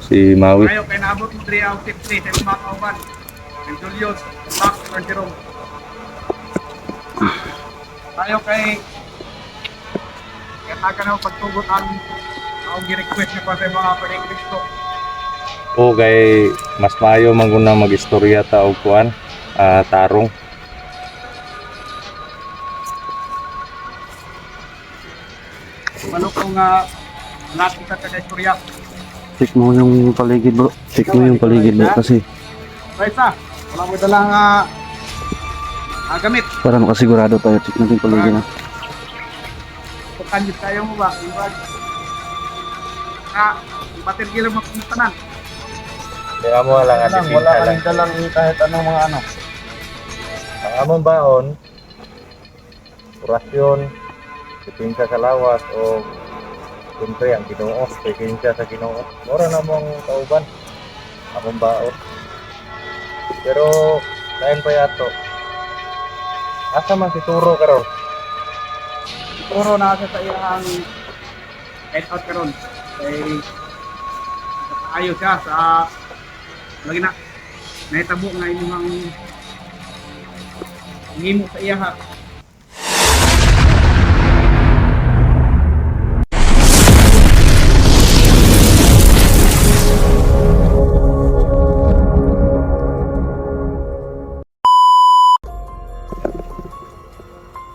si Maui. Kayo, kaya naabot mo 3 out of 3 sa mga kauban. Ang Julius, Max, or Jerome. Tayo kay taga na pagtugot ang gi-request niyo pa sa mga pag-English ko. O kay mas maayo man gud na mag-istorya ta og kuan, tarong. Ano kung natin sa taga-istorya? Check mo yung paligid bro. Check mo yung paligid bro kasi Raisa, wala mo dalang gamit. para makasigurado tayo. Check natin yung paligid na. Pagkanjit tayo mo ba? Diba? Material mo kung tanan. Kaya mo lang ang Wala kaming dalang kahit anong mga ano. Ang among baon, orasyon, depensa sa lawas o siyempre ang Ginoo, depensa sa Ginoo. Mura na mong kauban, among baon. Pero lain pa yato. Asa man si Turo karon? Puro na sa iyang head out karon. Kay ayo siya sa lagi na nahitabo nga imong ngimo sa iya ha.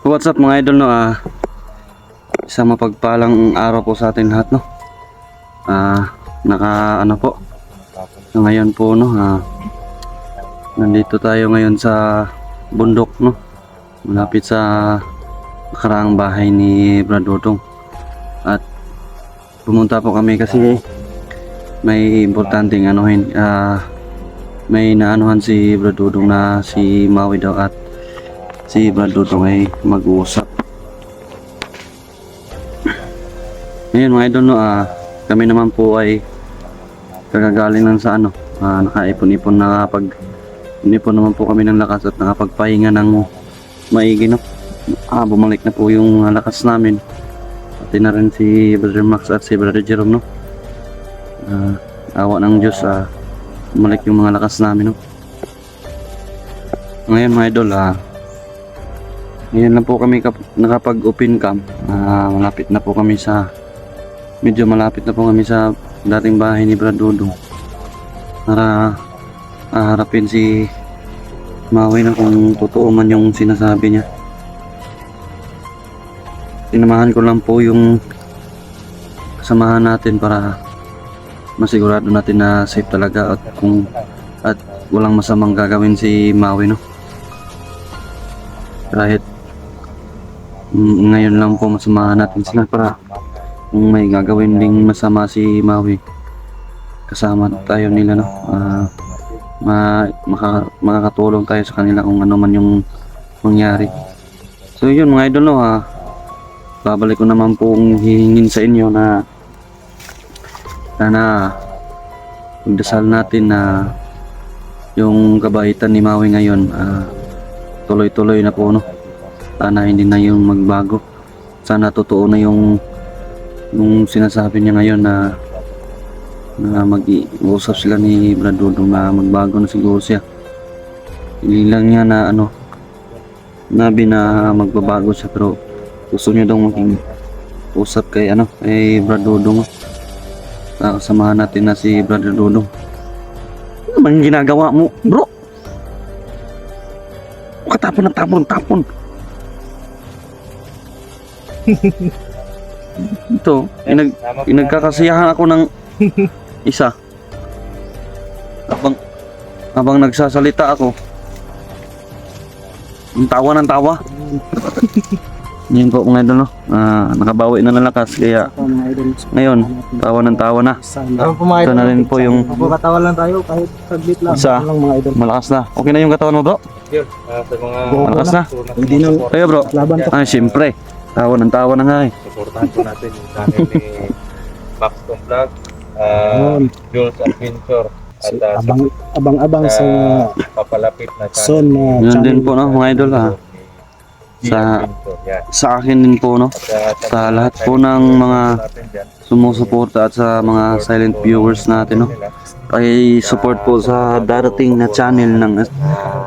What's up mga idol no? Isang mapagpalang araw po sa atin lahat no. Ano po. So, ngayon po no, nandito tayo ngayon sa bundok no. Malapit sa nakaraang bahay ni Brad Dodong. At pumunta po kami kasi may importanteng anuhin. May naanuhan si Brad Dodong na si Maui daw at si Brad Dodong ay mag-uusap. Ngayon mga idol no, kami naman po ay kagagaling lang sa nakaipon-ipon inipon naman po kami ng lakas at nakapagpahinga ng maigi no. Bumalik na po yung lakas namin. Pati na rin si Brother Max at si Brother Jerome no. Awa ng Diyos, bumalik yung mga lakas namin no. Ngayon mga idol, ngayon lang po kami nakapag-open cam. Medyo malapit na po kami sa dating bahay ni Brad Dodong para harapin si Maui na kung totoo man yung sinasabi niya. Sinamahan ko lang po yung kasamahan natin para masigurado natin na safe talaga at walang masamang gagawin si Maui no. Kahit ngayon lang po masamahan natin sila para kung may gagawin ding masama si Maui, kasama tayo nila no. Makakatulong tayo sa kanila kung ano man yung mangyari. So yun mga idol no, babalik ko naman pong hihingin sa inyo na sana pagdasal natin na yung kabaitan ni Maui ngayon tuloy-tuloy na po no. Sana hindi na yung magbago. Sana totoo na yung sinasabi niya ngayon na mag-uusap sila ni Brad Dodong na magbago na siguro siya. Hindi lang niya na nabi na magbabago siya pero gusto niya daw maging usap kay Brad Dodong. Kasamahan natin na si Brother Dodong. Ano man yung ginagawa mo bro? Katapon ng tapon. Ito, nagkakasiyahan ako ng isa. Habang nagsasalita ako, ang tawa ng tawa. Yan po mga idol no. Nakabawi na ng lakas kaya ngayon tawa ng tawa na. Ito na rin po yung Magkatawa lang tayo kahit saglit lang. isa. Malakas na. Okay na yung katawan mo bro? Sa mga Malakas na. Hindi na Kayo bro? laban to. Siyempre. Tawa ng tawa na nga eh. suportahan po natin yung channel ni Max Vlog, Jules Adventure at Abang-abang sa papalapit na Son channel. Yun din po no mga idol Sa- Adventure, yan. sa akin din po, no? At, Sa lahat po ng mga sumusuporta at sa mga silent viewers natin, no? Paki-support po sa darating na channel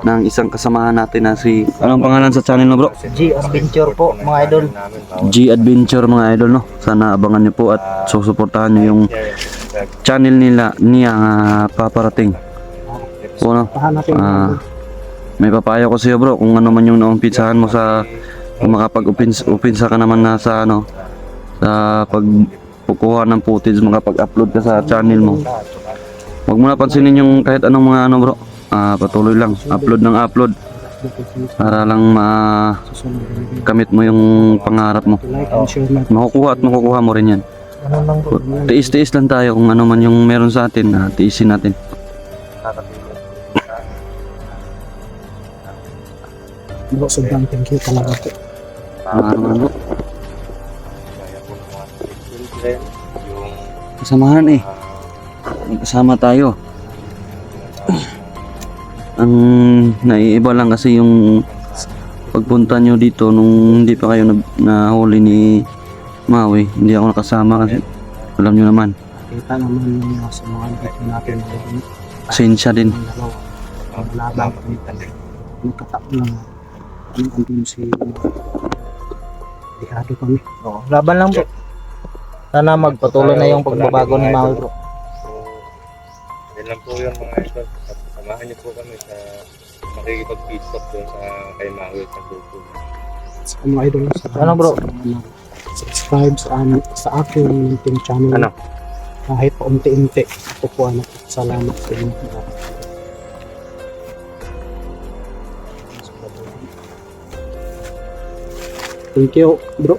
ng isang kasamahan natin na si... Anong pangalan sa channel mo, bro? G Adventure po, mga idol. G Adventure, mga idol, no? Sana abangan niyo po at susuportahan niyo yung channel niya paparating. Po, no? May papayo ko sa iyo, bro, kung ano man yung naumpitsahan mo sa kung makapag-upinsa ka naman na sa ano sa pagkukuha ng footage, makapag-upload ka sa channel mo. Huwag mo na pansinin yung kahit anong mga ano, bro. Patuloy lang, upload ng upload para lang makamit mo yung pangarap mo. Makukuha mo rin yan. Tiis-tiis lang tayo kung ano man yung meron sa atin, tiisin natin. Bro, sobrang thank you talaga po. Bro. Kasamahan eh. Kasama tayo. Ang naiiba lang kasi yung pagpunta nyo dito nung hindi pa kayo nahuli ni Maui. Hindi ako nakasama kasi alam nyo naman. Kita naman niyo sa mga dito natin ngayon. Pasensya din. Ang labang nagkataon lang. Ang andun si Dihado kami. Oo, laban lang po. Sana magpatuloy na yung pagbabago ni Maui, bro. Yan lang po yun, mga idol. At samahan niyo po kami sa makikipag-peace talk doon sa kay Maui sa grupo. Sa mga idol sa Ano, bro? Subscribe sa aking LinkedIn channel. Ano? Kahit paunti-unti. Ito po salamat sa inyo. Thank you, bro.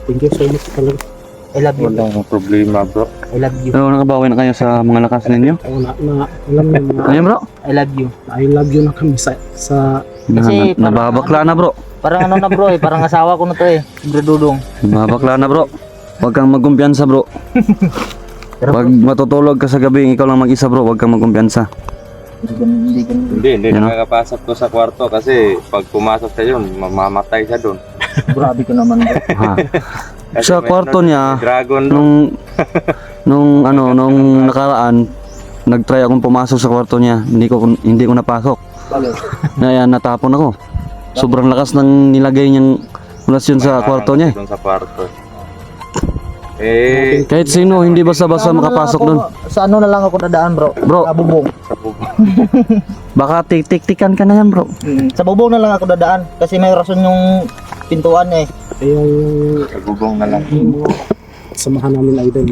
Thank you so much talaga. I love you. Walang problema, bro. I love you. Pero nakabawi na kayo sa mga lakas ninyo? Alam niyo mga Ayun, bro. I love you. I love you na kami sa Kasi Nababakla na, bro. Parang ano na, bro, parang asawa ko na to eh. Bro Dudong. Nababakla na, bro. Huwag kang magkumpiyansa, bro. Pag matutulog ka sa gabi, ikaw lang mag-isa, bro. Huwag kang magkumpiyansa. Hindi Yan, no? nakakapasok to sa kwarto kasi pag pumasok siya yun, mamamatay siya doon. Grabe ko naman, bro. Ha. Kasi Sa may kwarto niya, dragon doon. nung nakaraan, nagtry akong pumasok sa kwarto niya. Hindi ko napasok. Ayan, natapon ako. Sobrang lakas ng nilagay niyang kulasyon sa kwarto niya. Doon sa kwarto. Eh, Kahit sino, hindi basta-basta makapasok doon. Sa ano na lang ako nadaan, bro? Bro. Sa bubong. sa bubong. Baka tik-tikan ka na yan, bro. Sa bubong na lang ako dadaan. Kasi may rason yung pintuan eh. yung Sa bubong na lang. mga samahan namin idol.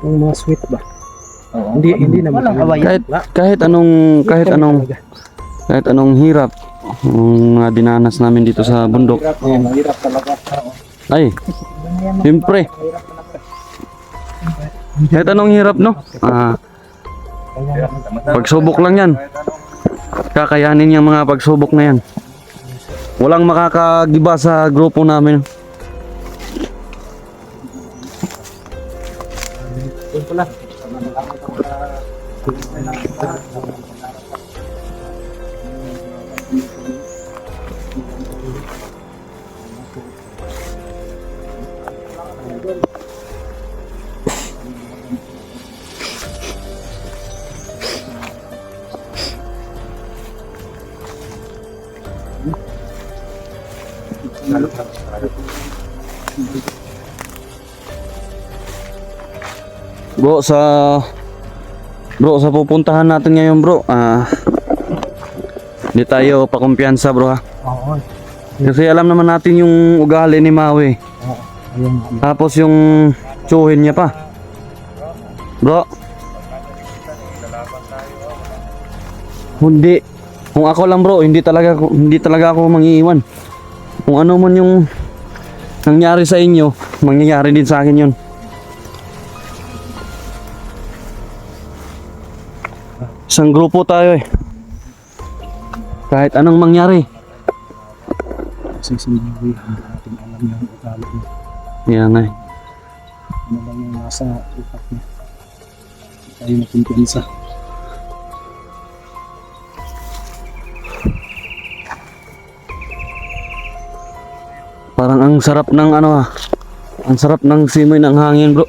Yung mga sweet ba? Oo. Hindi naman. Walang away. Kahit anong hirap ang dinanas namin dito sa bundok. Mahirap talaga. Ay, siyempre. Kahit anong hirap, no? Pagsubok lang yan. Kakayanin yung mga pagsubok na yan. Walang makakagiba sa grupo namin. Bro, sa pupuntahan natin ngayon, bro, hindi tayo pakumpiyansa, bro, ha? Oo. Kasi alam naman natin yung ugali ni Maui. Ayun. Tapos yung tsuhin niya pa. Bro. Hindi. Kung ako lang, bro, hindi talaga ako mangiiwan. Kung ano man yung nangyari sa inyo, mangyayari din sa akin yun. Isang grupo tayo eh. Kahit anong mangyari. Kasi sa mga hindi natin alam yung ugali niya. Yan eh. Ano lang yung nasa utak niya. Tayo nakumpiyansa. Ang sarap ng ano ah. Ang sarap ng simoy ng hangin, bro.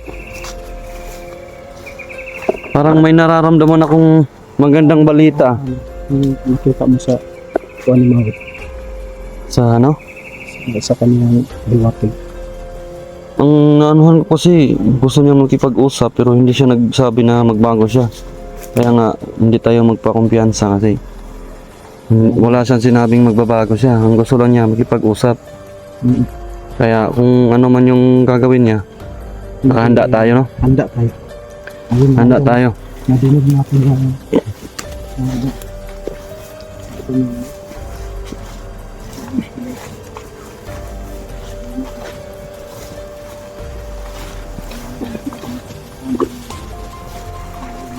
Parang may nararamdaman akong magandang balita. Yung nakita mo sa kuha ni Mawit, Sa ano? sa kanyang buwate. Ang anuhan ko kasi gusto niya makipag-usap pero hindi siya nagsabi na magbago siya. Kaya nga hindi tayo magpakumpiyansa kasi wala siyang sinabing magbabago siya. Ang gusto lang niya makipag-usap. Mm. Kaya kung ano man yung gagawin niya, nakahanda tayo, no? Handa tayo. Ayun, Handa ayun. tayo. Nadinig natin yung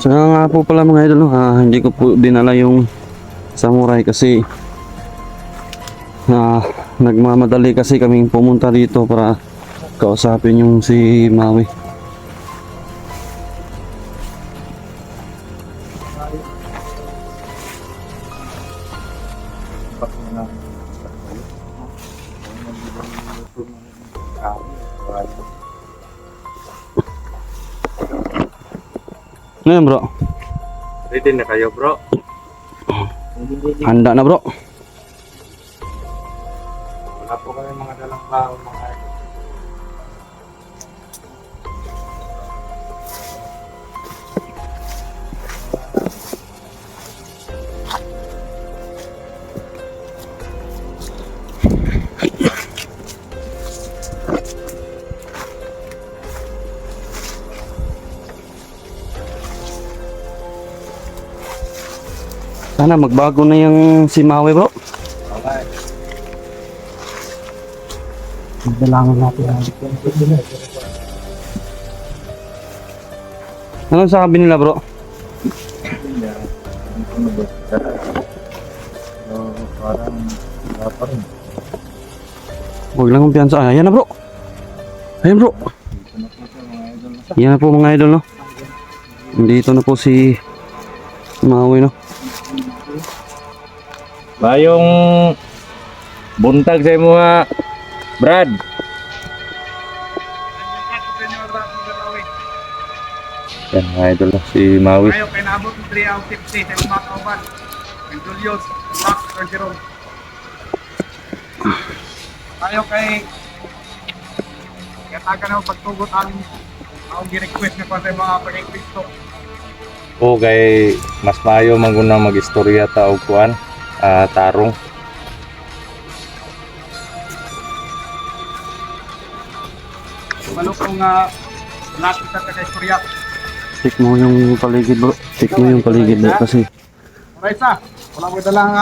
So nga po pala mga idol, no? Hindi ko po dinala yung samurai kasi nagmamadali kasi kaming pumunta dito para kausapin yung si Maui. Ano yan, bro? Ready na kayo, bro? Handa na, bro. Wala po kami mga dalang baon, mga idol. Sana magbago na yung si Maui, bro. Okay. magdalangan natin ang Anong sabi nila, bro? Ano ba? So, parang wala pa rin. Huwag lang kumpiyansa. Ayan na, bro. Ayan, bro. Dito na po siya, mga idol. Yan na po mga idol, no? Dito na po si Maui, no? Bayong buntag sa mga Brad. Yan mga idol, si Maui. Kayo kay naabot ng 3 out of 50 sa mga kauban. Ang Julius, Max, Bergeron. Tayo kay kataga na pagtugot ang gi-request na pa sa mga pag-Kristo. O kay mas maayo man gud na mag-istorya ta og kuan, tarong. Malukong lapit sa taga-istorya. Check mo yung paligid, bro. Check mo yung paligid, bro. Kasi Alright sa, wala ko dalang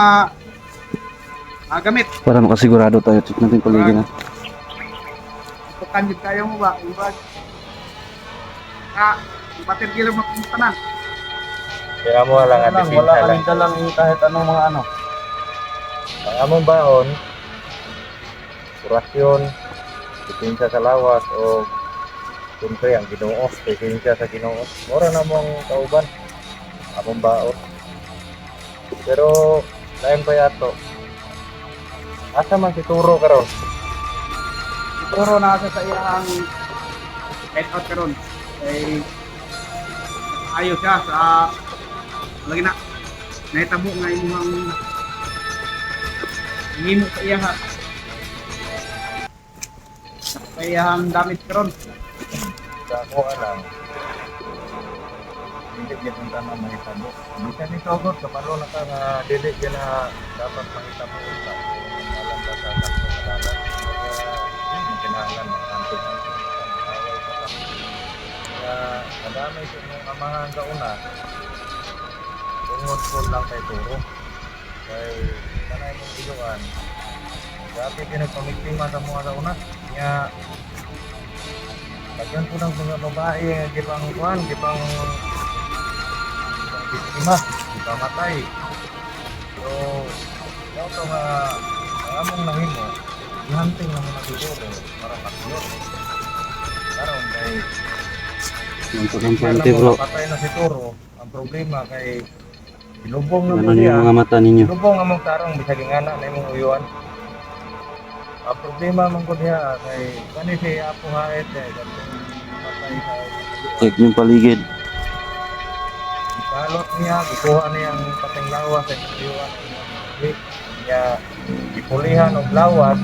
gamit. para makasigurado tayo. Check natin yung paligid, na. Tukan yun kayo mo ba? Yung bag. Yung patirgilo mapuntanan. Kaya mo lang Wala kaming dalang kahit anong mga ano. Ang among baon, kurasyon, depensa sa lawas o siyempre ang Ginoo, depensa sa Ginoo. Mura na mong kauban, among baon. Pero lain pa yato. Asa man si Turo karon? Siguro na sa iyang head out karon. Ay ayos siya sa lagi na nahitabo nga imong himo sa iya ha. Sa iyang damit karon. Sa ako alam. Hindi gyud ta na mahitabo. Bisa ni Togot kapalo na ka nga dili gyud na dapat mahitabo ta. Alam ba sa kasalanan? Hindi kinahanglan ng kanto-kanto. Away pa ka. Kaya nadamay sa mga amahan sa una. Tungod po lang kay Turo. Kay kanay mong iluan. Dati pinagpamiktima sa mga sa una. Kaya Pagyan po ng mga babae nga gipang kuan, gipang biktima, gipamatay. So, ito nga ang among nahimo, ihunting na muna siguro para makilot. Karon kay Importante, bro. patay na si Turo, ang problema kay ilubong na Ano mo yung siya. mga mata ninyo? Ilubong among tarong bisag ingana na imong uyuan. Ang problema man ko diha kay kani siya apo haet kay katong patay sa Check yung paligid. balot niya, gikuha niya ang pateng lawas sa tuyuan niya ipulihan og lawas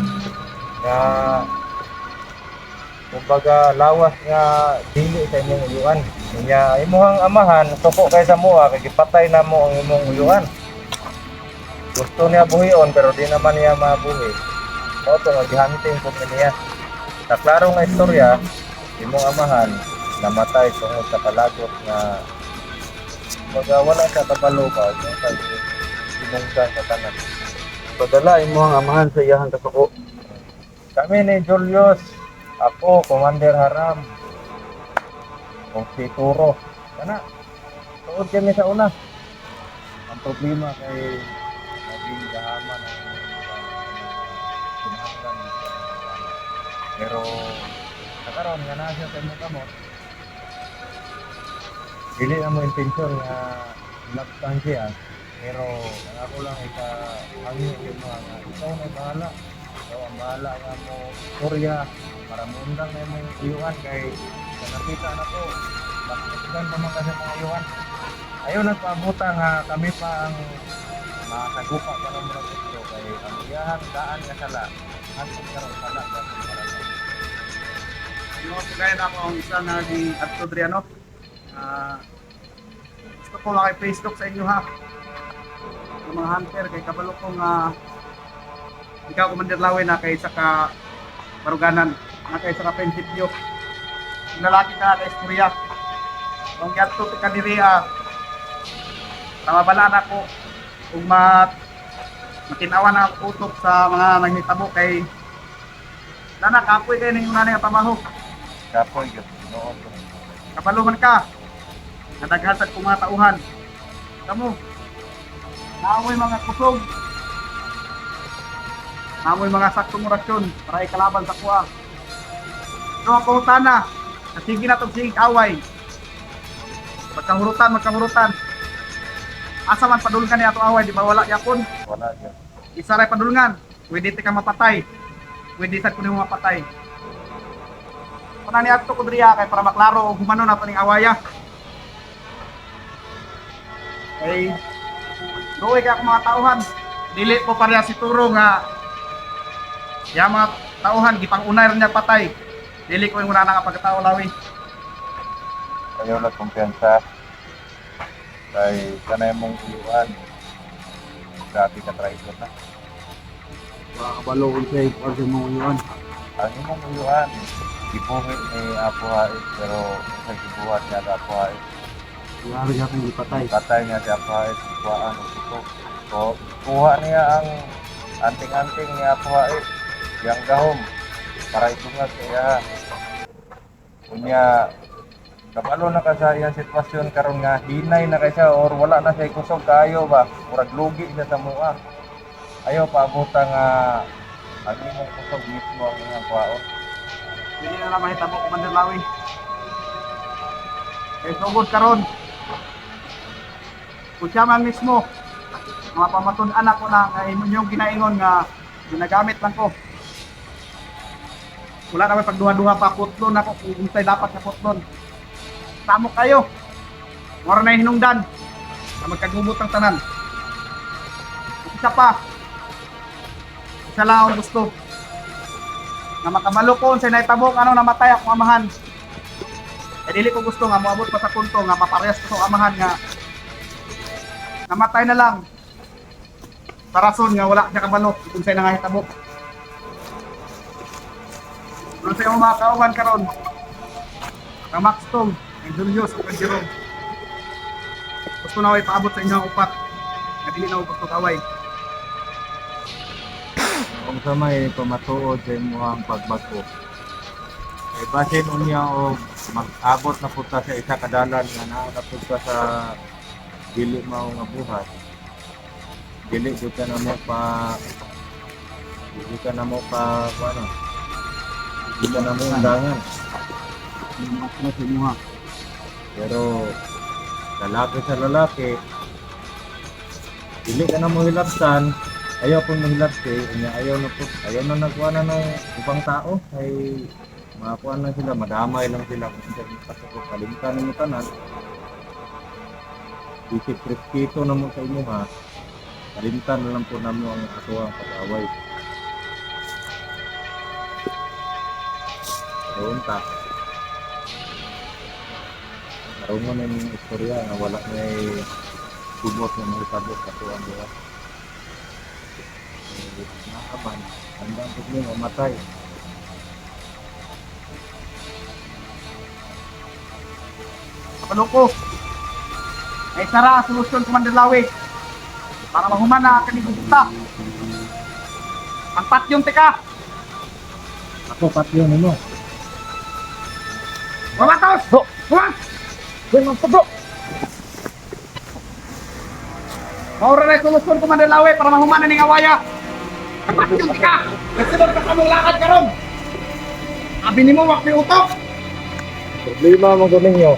nga kumbaga lawas nga dili sa inyong uyuan. Niya imuhang amahan suko kay sa mua kay gipatay na mo ang imong uyuan. Gusto niya buhion pero di naman niya mabuhi. Mao to nga gihunting pud niya. Sa klaro nga istorya, imong amahan namatay tungod sa palagot nga kumbaga wala sa kabalo ba yung sa sinunggan sa tanan. Padala imong amahan sa iyahang kasuko. Kami ni Julius, ako, Commander Haram, o si Turo. Kana, tuod kami sa una. Ang problema kay naging gahaman ang sinahanggan. Pero, nakaroon nga na siya sa imong kamot. Dili na mo intensyon nga laktan siya. Pero, ang ako lang hangin yung mga ikaw na bahala. Ikaw ang bahala nga mo istorya para mundang na yung iyuan kay sa nakita na ko makasigan pa man kasi mga iyuan. Ayaw nagpaabutan nga kami pa ang makasagupa para muna gusto kay ang iyahang daan nga sala hangtod karon sala kasi para sa Ano, kagaya na ako ang isa na di Adriano. Gusto ko makipay-stock sa inyo ha. Yung mga hunter kay kabalo kong ikaw Commander Lawi na kay sa ka baruganan na kay sa ka prinsipyo. Yung lalaki ka na istorya. Kung yato ka diri tamabalaan ako kung makinawa na ako utok sa mga naghitabo kay nana kapoy kayo ninyo nanay ang trabaho. kapoy gyud noon. Kapaluman ka. Nadaghatag kong mga tauhan. Kamu. Naamoy mga kusog. Naamoy mga saktong orasyon para ikalaban sa kuha. Ito ang pangutana. Sige na itong sige kaway. Magkahurutan. Asa man padulungan niya itong away, di ba wala yapon? Wala gyud. Isa ray padulungan. Pwede ti ka mapatay. Pwede sad kuno mapatay. Kuna ni adto ko diriya kay para maklaro og humano na ning awaya. Ay doy ka mga tauhan. Dili po pareha si Turo nga ya mga tauhan gipang-unay rin niya patay. Dili ko yung una nga pagkatao lawi. Ayaw na kumpiyansa kay kanay mong iyuan. Grabe ka traitor na. Kabalo ko siya ikaw sa mga uyuan. Ang imong iyuan gibuhi ni Apo Hait pero sa gibuhat niya sa Apo Hait. Yari siya kung ipatay. Patay niya si Apo Hait, kuhaan ng sutok. So, kuha niya ang anting-anting ni Apo Hait, yang gahom, para itungas niya. Kunya, kabalo na ka sa iyang sitwasyon karon nga hinay na kay siya or wala na siya kusog kaayo ba, murag lugi siya sa mua. Ayaw paabuta nga ang imong kusog mismo ang iyang kuhaon. Dili na lang mahitabo Commander Lawi. Kay sugod karon. Kung siya man mismo mga pamatun-an ako na nga inyong ginaingon nga ginagamit lang ko. Wala na may pagduha-duha pa putlon ako kung unsay dapat sa putlon. Tamo kayo. Mora na hinungdan na magkagubot ang tanan. Isa pa. Isa lang ang gusto. Na makabalo ko sa naitabok ano namatay akong amahan. Eh dili ko gusto nga moabot pa sa punto nga maparehas ko sa amahan nga namatay na lang. Sa rason nga wala siya kabalo kung sa'yo nangahitabok. Ano sa mga kauban karon? Ang Max Tong, ang Julius, ang Jerome. Gusto na way paabot sa inyo ang upat. Nga dili na gusto kaway. Kung sa may pamatuod sa imuhang pagbago. Eh, basin unya o mag-abot na po sa isa kadalan nga nakatapos ka sa dili mao nga buhat. Dili jud ka na mo pa ano. Dili ka na mo undangan. Ano sa inyo ha? Pero lalaki sa lalaki dili ka na mo hilabsan ayaw po mahilap niya, ayaw na nagkuha na ng ibang tao, ay makakuha na sila, madamay lang sila kung saan pasok, kalimtan mo tanan. Isip respeto na mo sa inyo ha, kalimtan na lang po namin ang katuwang pag-away. Roon ta. Naroon mo na yung istorya na wala na bubot na mga itabot katuwang diba. Nakaman, hanggang po niyo mamatay. Kapaloko. Ay sara solusyon Commander Lawi. Para mahuman na kanigusta. Ang patyong tika. Ako, patyo mo. Mamatos! Kuwan! Maura na yung solusyon Commander Lawi para mahuman na ning awaya. Ang patyong tika. Nagsunod ka sa mong lakad karon. Abi nimo wak may utok. Problema mo gunin nyo.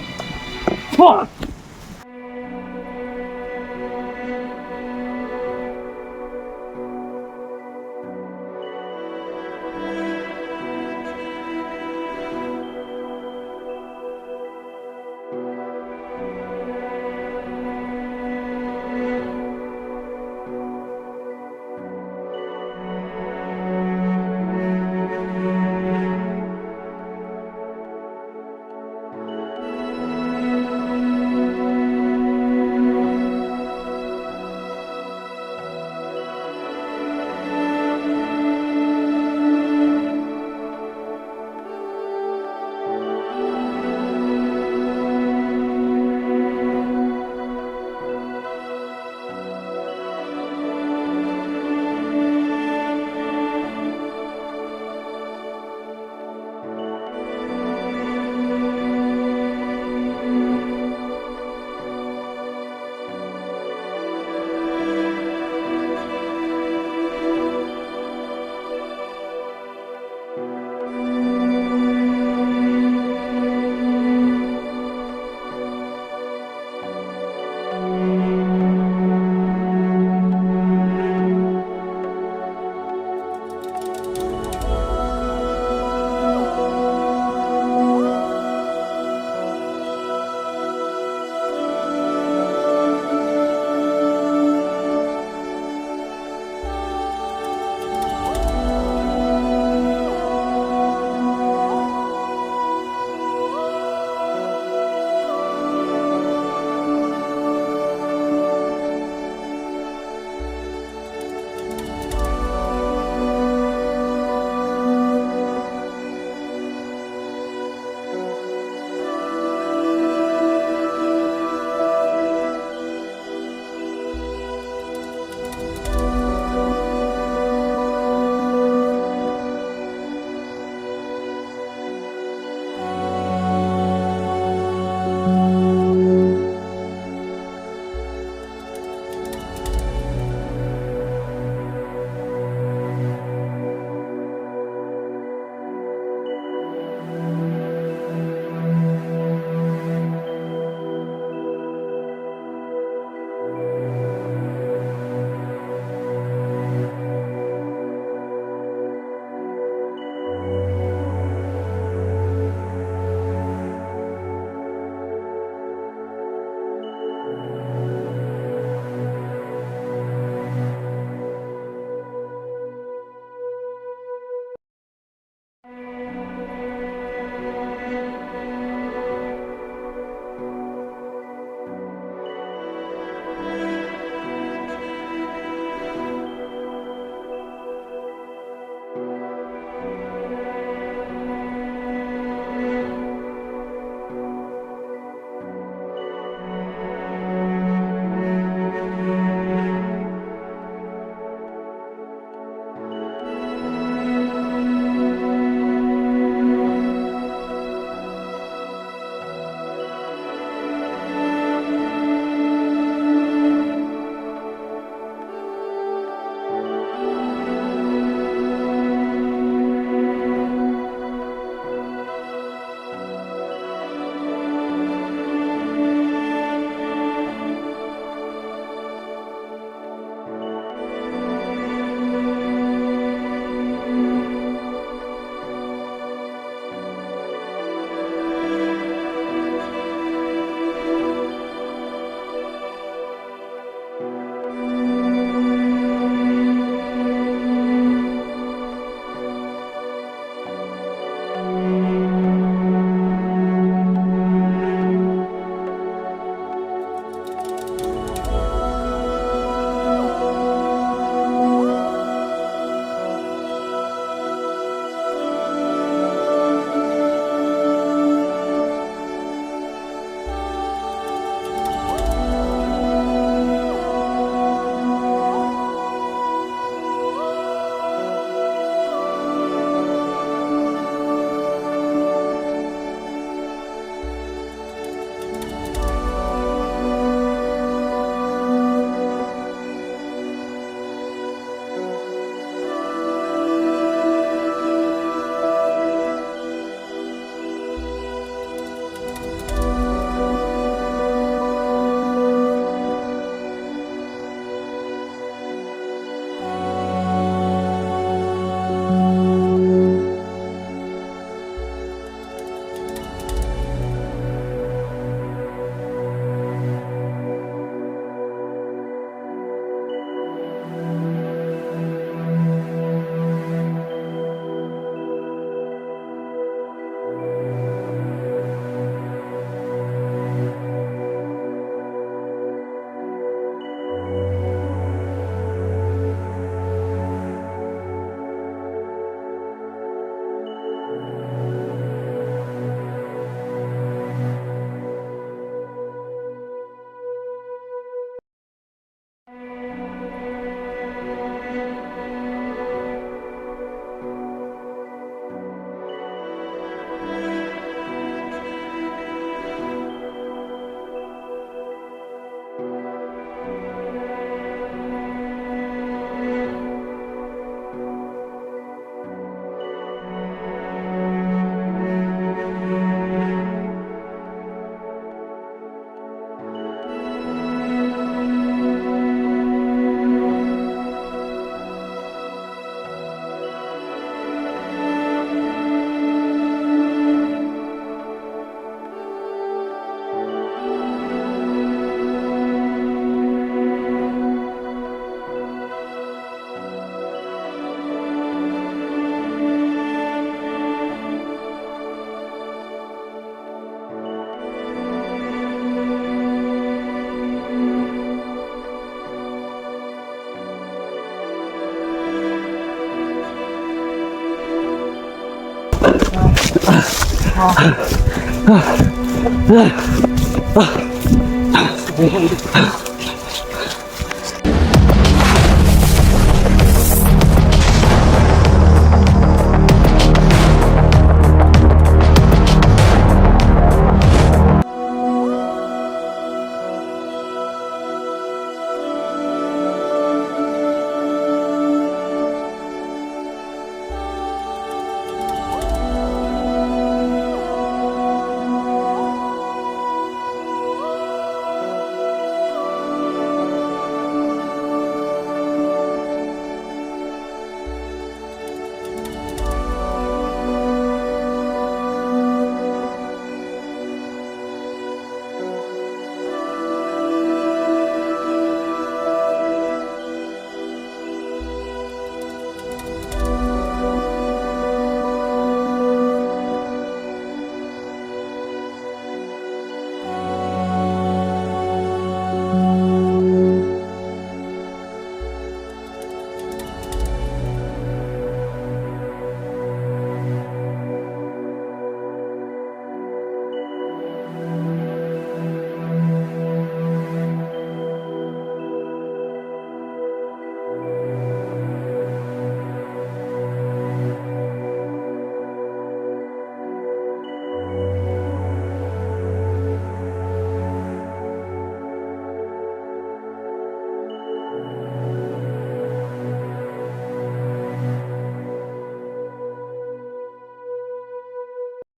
Oh.